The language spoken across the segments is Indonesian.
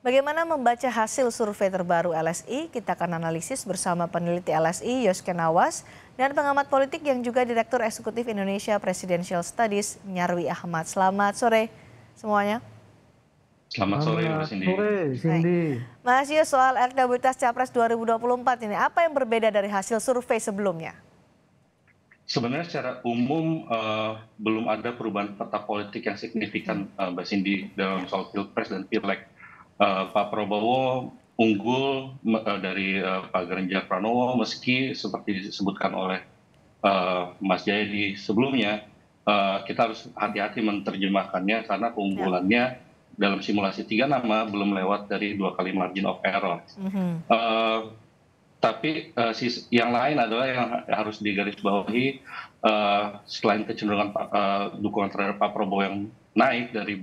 Bagaimana membaca hasil survei terbaru LSI? Kita akan analisis bersama peneliti LSI Yosken Awas dan pengamat politik yang juga Direktur Eksekutif Indonesia Presidential Studies Nyarwi Ahmad. Selamat sore semuanya. Selamat sore, Mbak Cindy. Baik. Mas Yos, soal elektabilitas Capres 2024 ini, apa yang berbeda dari hasil survei sebelumnya? Sebenarnya secara umum belum ada perubahan peta politik yang signifikan, Mbak Cindy, dalam soal Pilpres dan Pileg. Pak Prabowo unggul dari Pak Ganjar Pranowo, meski seperti disebutkan oleh Mas Jayadi sebelumnya, kita harus hati-hati menerjemahkannya karena keunggulannya dalam simulasi 3 nama belum lewat dari 2 kali margin of error. Tapi yang lain adalah yang harus digarisbawahi, selain kecenderungan dukungan terhadap Pak Prabowo yang naik dari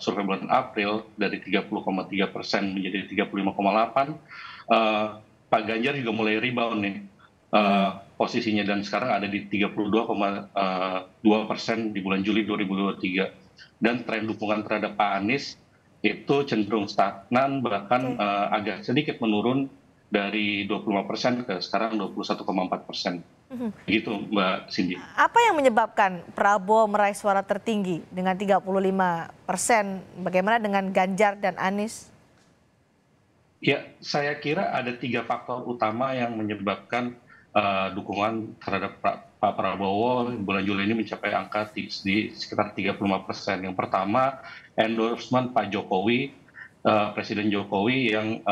survei bulan April dari 30,3% menjadi 35,8%, Pak Ganjar juga mulai rebound nih posisinya dan sekarang ada di 32,2% di bulan Juli 2023. Dan tren dukungan terhadap Pak Anies itu cenderung stagnan, bahkan agak sedikit menurun dari 25% ke sekarang 21,4%. Begitu, Mbak Cindy. Apa yang menyebabkan Prabowo meraih suara tertinggi dengan 35%? Bagaimana dengan Ganjar dan Anies? Ya, saya kira ada 3 faktor utama yang menyebabkan dukungan terhadap Pak Prabowo bulan Juli ini mencapai angka di sekitar 35%. Yang pertama, endorsement Pak Jokowi, Presiden Jokowi yang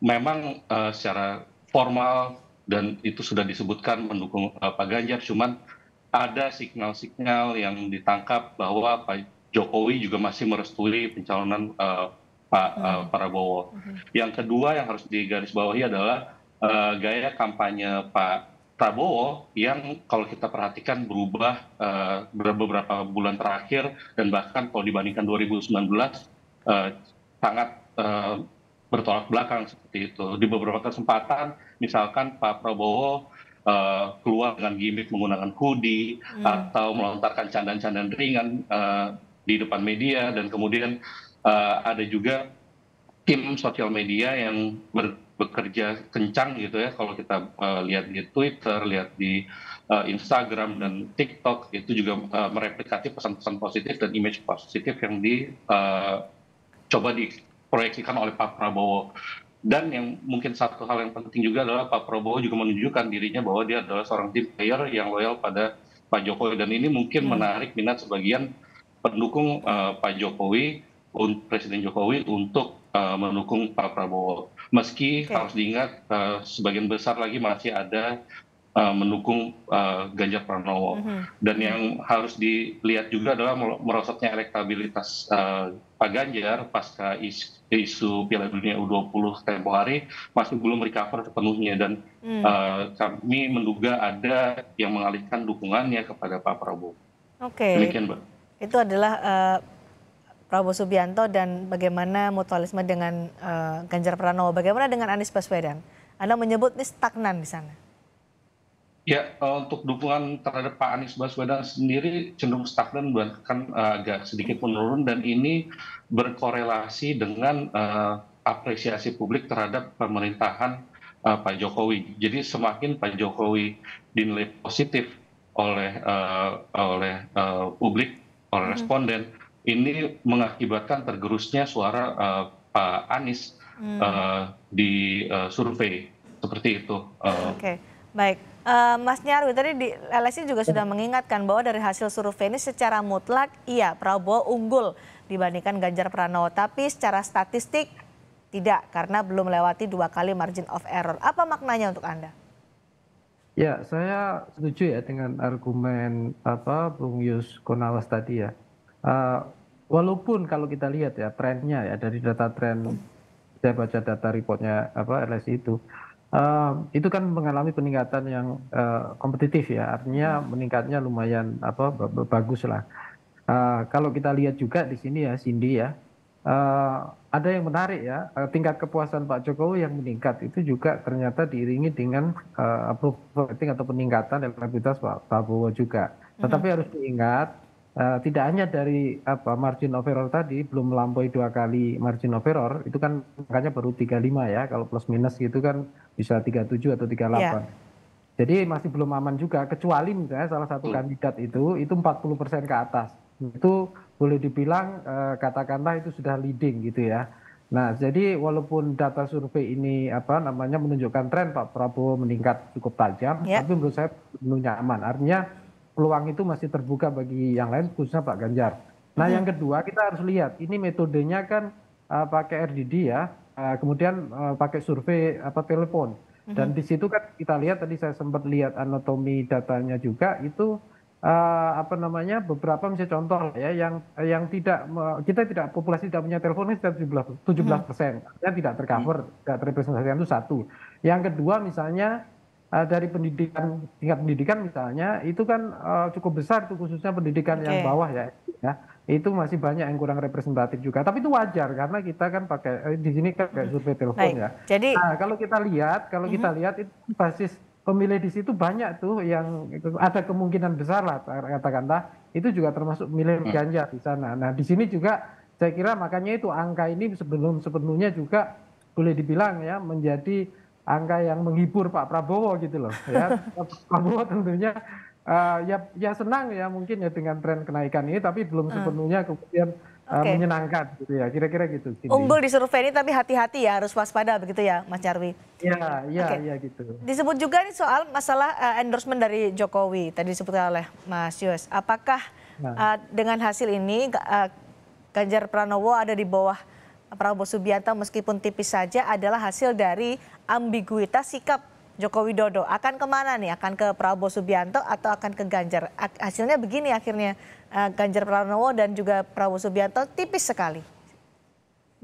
memang secara formal dan itu sudah disebutkan mendukung Pak Ganjar, cuman ada signal-signal yang ditangkap bahwa Pak Jokowi juga masih merestui pencalonan Pak Prabowo. Yang kedua yang harus digarisbawahi adalah gaya kampanye Pak Prabowo yang kalau kita perhatikan berubah beberapa bulan terakhir, dan bahkan kalau dibandingkan 2019 sangat bertolak belakang seperti itu. Di beberapa kesempatan, misalkan Pak Prabowo keluar dengan gimmick menggunakan hoodie atau melontarkan candaan-candaan ringan di depan media, dan kemudian ada juga tim sosial media yang bekerja kencang gitu ya. Kalau kita lihat di Twitter, lihat di Instagram dan TikTok, itu juga mereplikasi pesan-pesan positif dan image positif yang coba diproyeksikan oleh Pak Prabowo. Dan yang mungkin satu hal yang penting juga adalah Pak Prabowo juga menunjukkan dirinya bahwa dia adalah seorang team player yang loyal pada Pak Jokowi, dan ini mungkin menarik minat sebagian pendukung Pak Jokowi, Presiden Jokowi, untuk mendukung Pak Prabowo. Meski harus diingat sebagian besar lagi masih ada mendukung Ganjar Pranowo. Dan yang harus dilihat juga adalah merosotnya elektabilitas Pak Ganjar pasca isu Piala Dunia U20 tempo hari masih belum recover sepenuhnya, dan kami menduga ada yang mengalihkan dukungannya kepada Pak Prabowo. Demikian, Mbak. Itu adalah Prabowo Subianto dan bagaimana mutualisme dengan Ganjar Pranowo. Bagaimana dengan Anies Baswedan? Anda menyebut ini stagnan di sana. Ya, untuk dukungan terhadap Pak Anies Baswedan sendiri cenderung stagnan, bahkan agak sedikit menurun, dan ini berkorelasi dengan apresiasi publik terhadap pemerintahan Pak Jokowi. Jadi semakin Pak Jokowi dinilai positif oleh publik, oleh responden, ini mengakibatkan tergerusnya suara Pak Anies di survei seperti itu. Oke, baik. Mas Nyarwi, tadi di LSI juga sudah mengingatkan bahwa dari hasil survei ini secara mutlak iya Prabowo unggul dibandingkan Ganjar Pranowo, tapi secara statistik tidak karena belum melewati 2 kali margin of error. Apa maknanya untuk Anda? Ya, saya setuju ya dengan argumen Bung Yosken Awas tadi ya. Walaupun kalau kita lihat ya trennya ya dari data tren, saya baca data reportnya LSI itu kan mengalami peningkatan yang kompetitif ya, artinya meningkatnya lumayan bagus lah. Kalau kita lihat juga di sini ya Cindy ya, ada yang menarik ya, tingkat kepuasan Pak Jokowi yang meningkat itu juga ternyata diiringi dengan approval rating atau peningkatan elektabilitas Pak Prabowo juga. Tetapi harus diingat Tidak hanya dari margin of error tadi belum melampaui 2 kali margin of error, itu kan angkanya baru 35 ya, kalau plus minus gitu kan bisa 37 atau 38. Ya. Jadi masih belum aman juga, kecuali misalnya salah satu kandidat itu 40% ke atas. Itu boleh dibilang katakanlah itu sudah leading gitu ya. Nah, jadi walaupun data survei ini menunjukkan tren Pak Prabowo meningkat cukup tajam, Ya. tapi menurut saya belum nyaman. Artinya peluang itu masih terbuka bagi yang lain, khususnya Pak Ganjar. Nah, yang kedua kita harus lihat, ini metodenya kan pakai RDD ya, kemudian pakai survei telepon. Dan di situ kan kita lihat, tadi saya sempat lihat anatomi datanya juga, itu beberapa misalnya contoh ya, yang kita tidak, populasi tidak punya telepon ini sekitar 17%, artinya tidak tercover, tidak terrepresentasikan, itu satu. Yang kedua misalnya dari pendidikan, tingkat pendidikan misalnya, itu kan cukup besar tuh, khususnya pendidikan yang bawah ya, itu masih banyak yang kurang representatif juga. Tapi itu wajar karena kita kan pakai di sini kan kayak survei telepon ya. Jadi Nah, kalau kita lihat itu basis pemilih di situ banyak tuh yang ada kemungkinan besar lah katakanlah itu juga termasuk pemilih Ganjar di sana. Nah, di sini juga saya kira makanya itu angka ini sebelum sepenuhnya juga boleh dibilang ya menjadi angka yang menghibur Pak Prabowo gitu loh ya. Pak Prabowo tentunya ya senang ya mungkin ya dengan tren kenaikan ini, tapi belum sepenuhnya kemudian menyenangkan gitu ya, kira-kira gitu. Unggul di survei ini tapi hati-hati ya, harus waspada begitu ya Mas Nyarwi. Iya gitu. Disebut juga nih soal masalah endorsement dari Jokowi, tadi disebutkan oleh Mas Yus. Apakah dengan hasil ini Ganjar Pranowo ada di bawah Prabowo Subianto meskipun tipis saja adalah hasil dari ambiguitas sikap Joko Widodo? Akan kemana nih? Akan ke Prabowo Subianto atau akan ke Ganjar? Hasilnya begini akhirnya, Ganjar Pranowo dan juga Prabowo Subianto tipis sekali.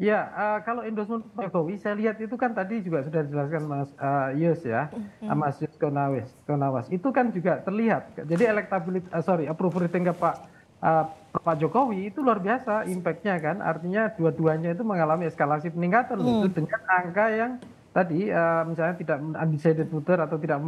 Ya, kalau endorsement Jokowi saya lihat itu kan tadi juga sudah dijelaskan Mas Yus ya, Mas Yus Konawas. Itu kan juga terlihat. Jadi approval rating ke Pak Jokowi itu luar biasa impact-nya kan. Artinya dua-duanya itu mengalami eskalasi peningkatan itu dengan angka yang tadi misalnya tidak undecided voter atau tidak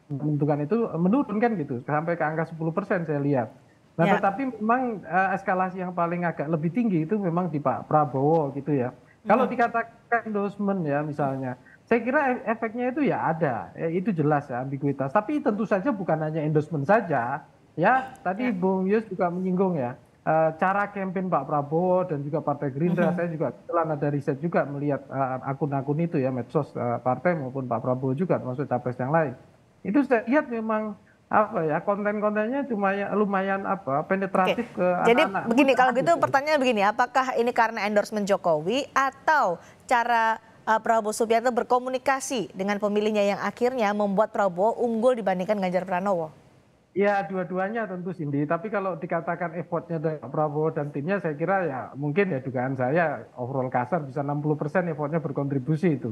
menentukan itu menurun kan gitu sampai ke angka 10% saya lihat. Nah, tetapi memang eskalasi yang paling agak lebih tinggi itu memang di Pak Prabowo gitu ya. Kalau dikatakan endorsement ya misalnya, saya kira efeknya itu ya ada, itu jelas ya ambiguitas. Tapi tentu saja bukan hanya endorsement saja, ya. Tadi Bung Yus juga menyinggung ya, cara campaign Pak Prabowo dan juga Partai Gerindra. Saya juga kebetulan ada riset juga melihat akun-akun itu ya, medsos partai maupun Pak Prabowo juga, termasuk capres yang lain. Itu saya lihat memang konten-kontennya lumayan penetratif ke anak-anak. Jadi begini, kalau gitu pertanyaan begini, apakah ini karena endorsement Jokowi atau cara Prabowo Subianto berkomunikasi dengan pemilihnya yang akhirnya membuat Prabowo unggul dibandingkan Ganjar Pranowo? Ya, dua-duanya tentu Cindy, tapi kalau dikatakan effortnya dari Prabowo dan timnya, saya kira ya mungkin ya dugaan saya overall kasar bisa 60% effortnya berkontribusi itu.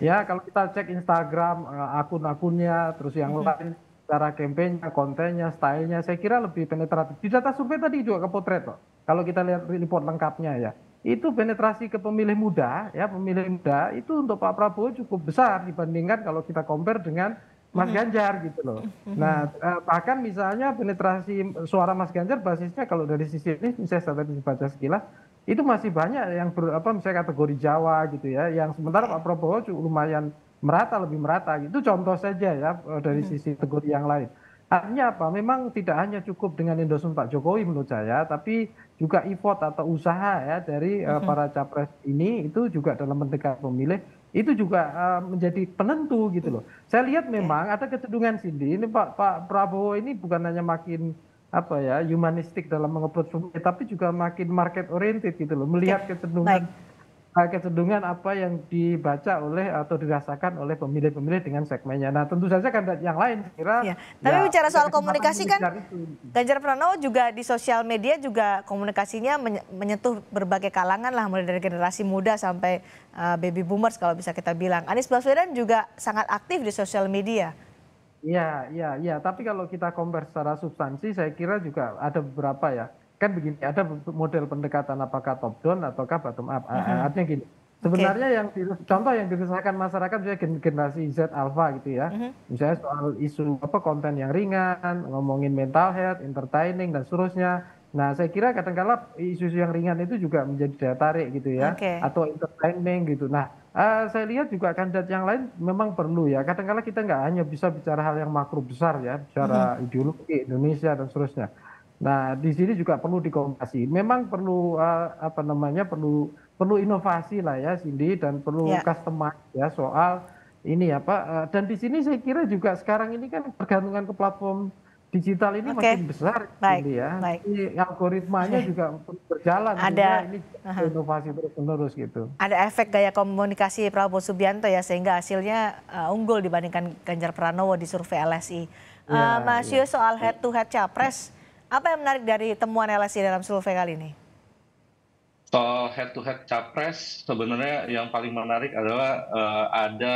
Ya, kalau kita cek Instagram, akun-akunnya, terus yang lain, cara kampanye, kontennya, stylenya, saya kira lebih penetratif. Di data survei tadi juga kepotret kok. Kalau kita lihat report lengkapnya ya, itu penetrasi ke pemilih muda, ya pemilih muda itu untuk Pak Prabowo cukup besar dibandingkan kalau kita compare dengan Mas Ganjar gitu loh. Nah, bahkan misalnya penetrasi suara Mas Ganjar basisnya kalau dari sisi ini, misalnya saya tadi baca sekilas, itu masih banyak yang misalnya kategori Jawa gitu ya, yang sementara Pak Prabowo lumayan lebih merata gitu. Contoh saja ya dari sisi kategori yang lain. Artinya apa? Memang tidak hanya cukup dengan endorsement Pak Jokowi menurut saya, tapi juga effort atau usaha ya dari para capres ini itu juga dalam mendekati pemilih itu juga menjadi penentu gitu loh. Saya lihat memang ada kecenderungan Cindy, ini Pak Prabowo ini bukan hanya makin humanistik dalam mengapproach pemilih, tapi juga makin market oriented gitu loh, melihat kecenderungan apa yang dibaca oleh atau dirasakan oleh pemilih-pemilih dengan segmennya. Nah, tentu saja kandidat yang lain kira. Tapi bicara soal komunikasi kan, Ganjar Pranowo juga di sosial media juga komunikasinya menyentuh berbagai kalangan lah, mulai dari generasi muda sampai baby boomers kalau bisa kita bilang. Anies Baswedan juga sangat aktif di sosial media. Iya. Tapi kalau kita compare secara substansi, saya kira juga ada beberapa ya. Kan begini, ada model pendekatan apakah top down ataukah bottom up. Artinya gini, sebenarnya contoh yang dirasakan masyarakat misalnya generasi Z Alpha gitu ya, misalnya soal isu konten yang ringan, ngomongin mental health, entertaining dan seterusnya, Nah, saya kira kadang-kala isu-isu yang ringan itu juga menjadi daya tarik gitu ya, Oke. atau entertaining gitu. Nah, saya lihat juga kandidat yang lain memang perlu ya. Kadang-kala kita nggak hanya bisa bicara hal yang makro besar ya, Mhm. bicara ideologi Indonesia dan seterusnya. Nah, di sini juga perlu dikompasi. Memang perlu apa namanya, perlu perlu inovasi lah ya, Cindy, dan perlu Ya. customize ya soal ini apa. Dan di sini saya kira juga sekarang ini kan pergantungan ke platform digital ini Oke. makin besar Baik. ini ya. Baik. Jadi algoritmanya juga terus berjalan sehingga Ada. ini Aha. inovasi terus-menerus gitu. Ada efek gaya komunikasi Prabowo Subianto ya sehingga hasilnya unggul dibandingkan Ganjar Pranowo di survei LSI. Iya, Mas iya. Yus, soal head to head capres, apa yang menarik dari temuan LSI dalam survei kali ini? Soal head to head capres, sebenarnya yang paling menarik adalah ada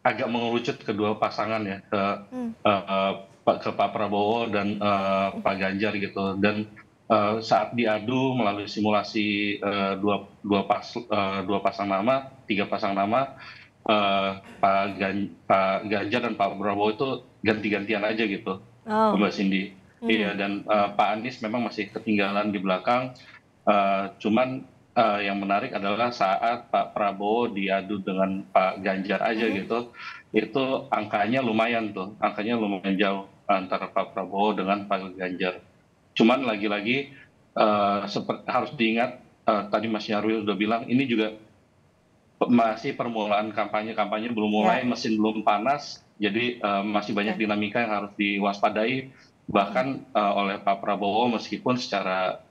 agak mengerucut kedua pasangan ya Hmm. ke Pak Prabowo dan Pak Ganjar gitu. Dan saat diadu melalui simulasi dua pasang nama, tiga pasang nama, Pak Ganjar dan Pak Prabowo itu ganti-gantian aja gitu, Oh. Mbak Cindy. Iya, Mhm. dan Pak Anies memang masih ketinggalan di belakang. Cuman yang menarik adalah saat Pak Prabowo diadu dengan Pak Ganjar aja Mhm. gitu, itu angkanya lumayan tuh, angkanya lumayan jauh antara Pak Prabowo dengan Pak Ganjar. Cuman lagi-lagi harus diingat, tadi Mas Nyarwi sudah bilang, ini juga masih permulaan kampanye, kampanye belum mulai, Ya. mesin belum panas, jadi masih banyak Oke. dinamika yang harus diwaspadai, Mhm. bahkan oleh Pak Prabowo meskipun secara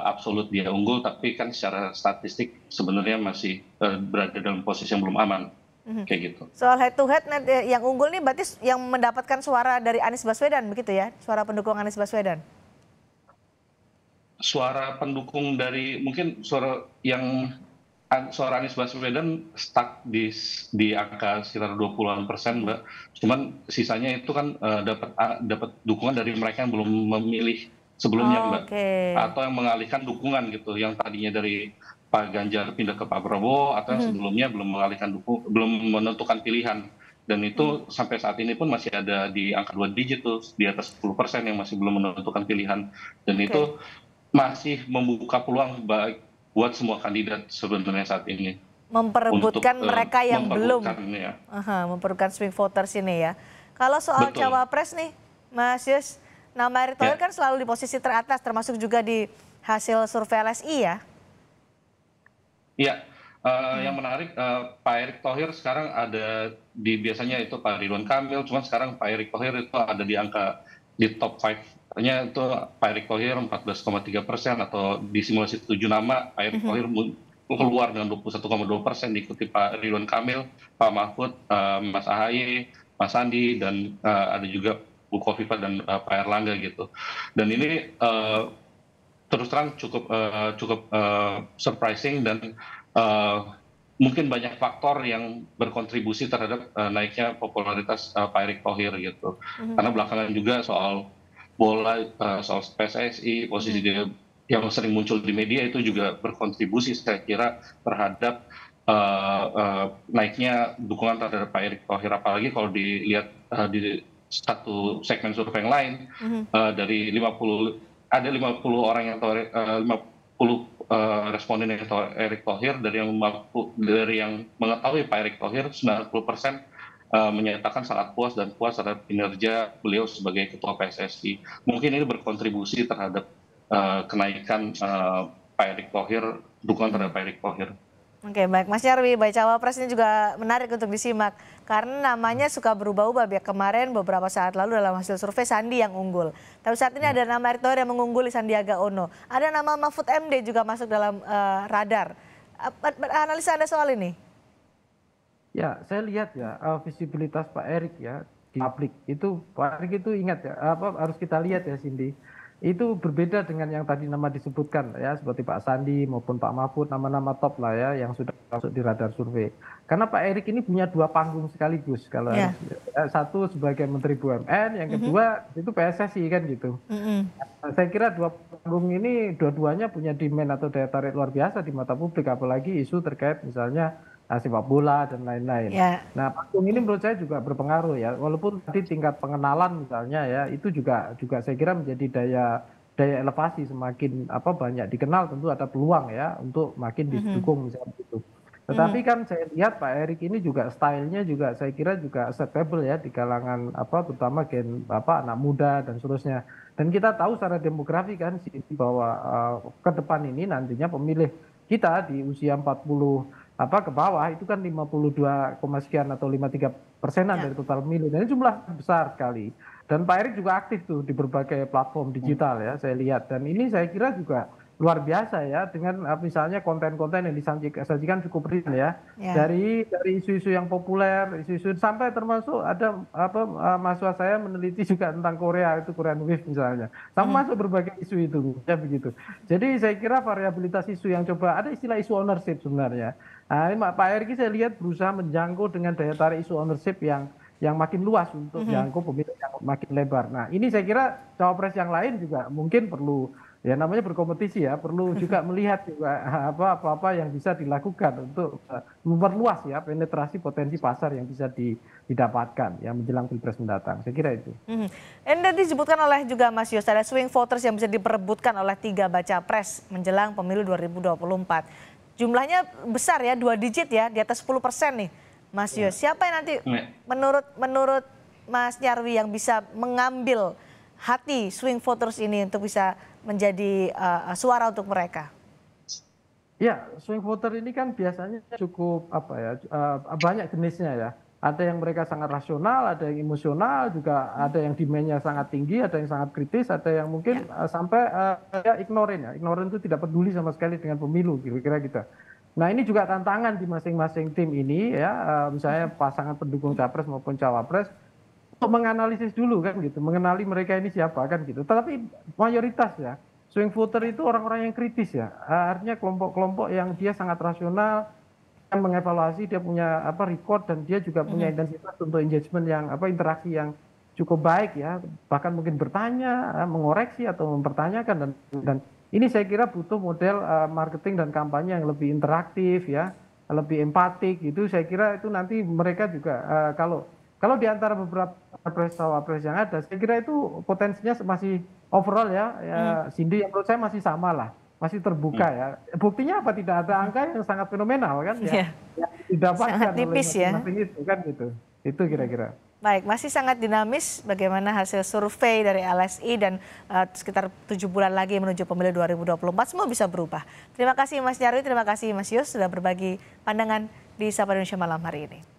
absolut dia unggul, tapi kan secara statistik sebenarnya masih berada dalam posisi yang belum aman, Mhm. kayak gitu. Soal head to head yang unggul nih berarti yang mendapatkan suara dari Anies Baswedan begitu ya? Suara pendukung Anies Baswedan. Suara pendukung dari mungkin suara Anies Baswedan stuck di angka sekitar 20-an%, Mbak. Cuman sisanya itu kan dapat dukungan dari mereka yang belum memilih sebelumnya, Mbak. Oke. Atau yang mengalihkan dukungan gitu, yang tadinya dari Pak Ganjar pindah ke Pak Prabowo, atau yang Mhm. sebelumnya belum menentukan pilihan. Dan Mhm. itu sampai saat ini pun masih ada di angka 2 digit tuh, di atas 10% yang masih belum menentukan pilihan. Dan Oke. itu masih membuka peluang buat semua kandidat sebenarnya saat ini untuk Memperebutkan mereka yang belum. memperebutkan ya. Aha, memperebutkan swing voters ini ya. Kalau soal Betul. cawapres nih, Mas Yus, nama Erick Thohir Ya, kan selalu di posisi teratas, termasuk juga di hasil survei LSI ya. ya. Yang Hmm. menarik, Pak Erick Thohir sekarang ada biasanya itu Pak Ridwan Kamil, cuman sekarang Pak Erick Thohir itu ada di angka di top 5-nya itu Pak Erick Thohir 14,3%, atau di simulasi 7 nama Pak Erick Mhm. Thohir keluar dengan 21,2%, diikuti Pak Ridwan Kamil, Pak Mahfud, Mas Ahaye, Mas Sandi, dan ada juga Bu Kofifa dan Pak Erlangga gitu. Dan ini terus terang cukup surprising, dan mungkin banyak faktor yang berkontribusi terhadap naiknya popularitas Pak Erick Thohir gitu. Mhm. Karena belakangan juga soal bola, soal PSSI, posisi Mhm. dia yang sering muncul di media itu juga berkontribusi saya kira terhadap naiknya dukungan terhadap Pak Erick Thohir. Apalagi kalau dilihat di satu segmen survei yang lain, Mhm. dari 50 orang yang tahu, 50 responden yang tahu Erick Thohir, dari yang mengetahui Pak Erick Thohir 90% menyatakan sangat puas dan puas terhadap kinerja beliau sebagai ketua PSSI. Mungkin ini berkontribusi terhadap kenaikan Pak Erick Thohir, dukungan terhadap Pak Erick Thohir. Oke, baik Mas Nyarwi, baik cawapres ini juga menarik untuk disimak karena namanya suka berubah-ubah. Biar kemarin beberapa saat lalu dalam hasil survei Sandi yang unggul. Tapi saat ini ada nama Erick Thohir yang mengungguli Sandiaga Uno. Ada nama Mahfud MD juga masuk dalam radar. Analisa Anda soal ini? Ya, saya lihat ya visibilitas Pak Erick ya di publik itu, Pak Erick itu ingat ya, apa harus kita lihat ya, Cindy. Itu berbeda dengan yang tadi nama disebutkan ya, seperti Pak Sandi maupun Pak Mahfud, nama-nama top lah ya yang sudah masuk di radar survei. Karena Pak Erick ini punya dua panggung sekaligus, kalau Ya. satu sebagai Menteri BUMN, yang Mhm. kedua itu PSSI kan gitu. Mhm. Saya kira dua panggung ini dua-duanya punya demand atau daya tarik luar biasa di mata publik, apalagi isu terkait misalnya sepak bola dan lain-lain. Ya. Nah, panggung ini menurut saya juga berpengaruh ya, walaupun tadi tingkat pengenalan misalnya ya, itu juga saya kira menjadi daya daya elevasi semakin banyak dikenal, tentu ada peluang ya untuk makin didukung misalnya begitu. Tetapi kan saya lihat Pak Erik ini juga stylenya juga saya kira juga acceptable ya di kalangan terutama anak muda dan seterusnya. Dan kita tahu secara demografi kan bahwa ke depan ini nantinya pemilih kita di usia 40 ke bawah itu kan 52, sekian atau 53%-an Ya. dari total pemilih. Dan ini jumlah besar sekali. Dan Pak Erik juga aktif tuh di berbagai platform digital ya saya lihat. Dan ini saya kira juga luar biasa ya dengan misalnya konten-konten yang disajikan cukup real ya. Ya. Dari isu-isu yang populer, isu-isu sampai termasuk ada mahasiswa saya meneliti juga tentang Korea, itu Korean Wave misalnya. Sampai masuk berbagai isu itu ya begitu. Jadi saya kira variabilitas isu yang coba ada istilah isu ownership sebenarnya. Nah, ini Pak Erik saya lihat berusaha menjangkau dengan daya tarik isu ownership yang makin luas untuk jangkau pemilih yang makin lebar. Nah, ini saya kira cawapres yang lain juga mungkin perlu ya namanya berkompetisi ya, perlu juga melihat juga apa yang bisa dilakukan untuk memperluas ya penetrasi potensi pasar yang bisa didapatkan ya menjelang Pilpres mendatang. Saya kira itu. Dan tadi disebutkan oleh juga Mas Yos, ada swing voters yang bisa diperebutkan oleh 3 baca pres menjelang pemilu 2024. Jumlahnya besar ya, 2 digit ya, di atas 10% nih. Mas Yos, siapa yang nanti menurut Mas Nyarwi yang bisa mengambil hati swing voters ini untuk bisa menjadi suara untuk mereka? Ya, swing voter ini kan biasanya cukup banyak jenisnya ya. Ada yang mereka sangat rasional, ada yang emosional, juga ada yang demand-nya sangat tinggi, ada yang sangat kritis, ada yang mungkin sampai ignoran ya. Ignoran itu tidak peduli sama sekali dengan pemilu, kira-kira gitu. Nah, ini juga tantangan di masing-masing tim ini ya, misalnya pasangan pendukung capres maupun cawapres untuk menganalisis dulu kan gitu, mengenali mereka ini siapa kan gitu. Tetapi mayoritas ya swing voter itu orang-orang yang kritis ya, artinya kelompok-kelompok yang dia sangat rasional, yang mengevaluasi, dia punya record dan dia juga punya intensitas untuk engagement yang interaksi yang cukup baik ya, bahkan mungkin bertanya, mengoreksi atau mempertanyakan dan ini saya kira butuh model marketing dan kampanye yang lebih interaktif ya, lebih empatik gitu. Saya kira itu nanti mereka juga kalau di antara beberapa cawapres yang ada, saya kira itu potensinya masih overall ya, Cindy yang menurut saya masih sama lah, masih terbuka ya. Buktinya apa? Tidak ada angka yang sangat fenomenal kan ya, yang didapatkan Sangat tipis oleh ya. masing-masing itu kan gitu. Itu kira-kira. Baik, masih sangat dinamis bagaimana hasil survei dari LSI dan sekitar 7 bulan lagi menuju pemilu 2024 semua bisa berubah. Terima kasih Mas Nyarwi, terima kasih Mas Yos sudah berbagi pandangan di Sapa Indonesia malam hari ini.